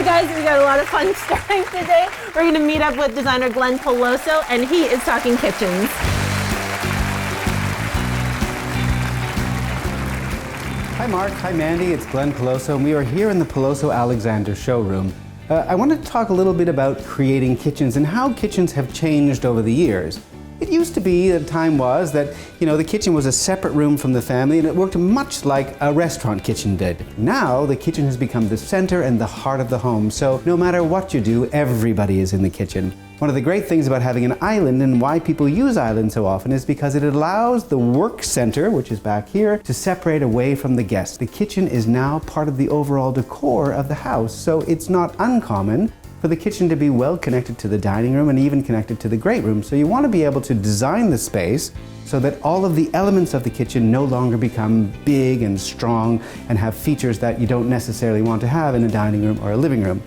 guys, we got a lot of fun starting today. We're going to meet up with designer Glen Peloso, and he is talking kitchens. Hi Mark, hi Mandy, it's Glen Peloso, and we are here in the Peloso Alexander showroom. I wanted to talk a little bit about creating kitchens and how kitchens have changed over the years. It used to be, the time was, that the kitchen was a separate room from the family and it worked much like a restaurant kitchen did. Now the kitchen has become the center and the heart of the home, so no matter what you do, everybody is in the kitchen. One of the great things about having an island and why people use islands so often is because it allows the work center, which is back here, to separate away from the guests. The kitchen is now part of the overall decor of the house, so it's not uncommon for the kitchen to be well connected to the dining room and even connected to the great room. So you want to be able to design the space so that all of the elements of the kitchen no longer become big and strong and have features that you don't necessarily want to have in a dining room or a living room.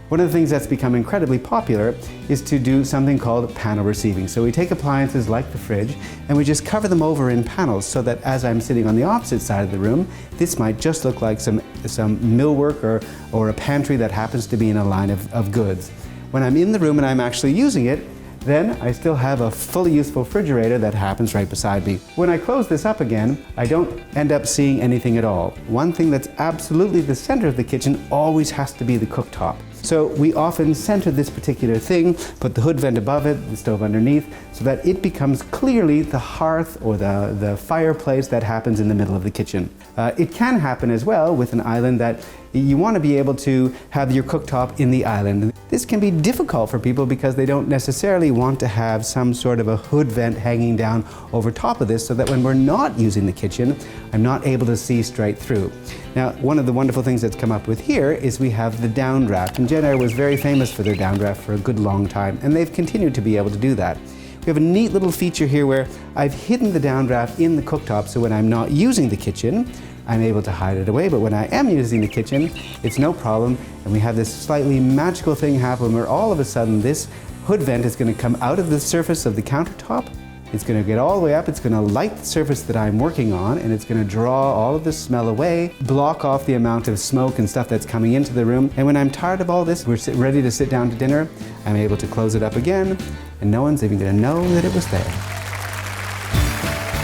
One of the things that's become incredibly popular is to do something called panel receiving. So we take appliances like the fridge and we just cover them over in panels so that as I'm sitting on the opposite side of the room, this might just look like some millwork or a pantry that happens to be in a line of goods. When I'm in the room and I'm actually using it, then I still have a fully useful refrigerator that happens right beside me. When I close this up again, I don't end up seeing anything at all. One thing that's absolutely the center of the kitchen always has to be the cooktop. So we often center this particular thing, put the hood vent above it, the stove underneath, so that it becomes clearly the hearth or the fireplace that happens in the middle of the kitchen. It can happen as well with an island that you want to be able to have your cooktop in the island. This can be difficult for people because they don't necessarily want to have some sort of a hood vent hanging down over top of this so that when we're not using the kitchen, I'm not able to see straight through. Now, one of the wonderful things that's come up with here is we have the downdraft, and Jen Air was very famous for their downdraft for a good long time, and they've continued to be able to do that. We have a neat little feature here where I've hidden the downdraft in the cooktop, so when I'm not using the kitchen, I'm able to hide it away, but when I am using the kitchen, it's no problem, and we have this slightly magical thing happen where all of a sudden this hood vent is going to come out of the surface of the countertop. It's going to get all the way up, it's going to light the surface that I'm working on, and it's going to draw all of the smell away, block off the amount of smoke and stuff that's coming into the room. And when I'm tired of all this, we're ready to sit down to dinner, I'm able to close it up again, and no one's even going to know that it was there.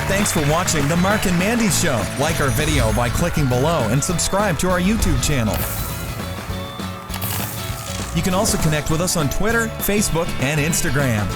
Thanks for watching The Marc and Mandy Show. Like our video by clicking below and subscribe to our YouTube channel. You can also connect with us on Twitter, Facebook, and Instagram.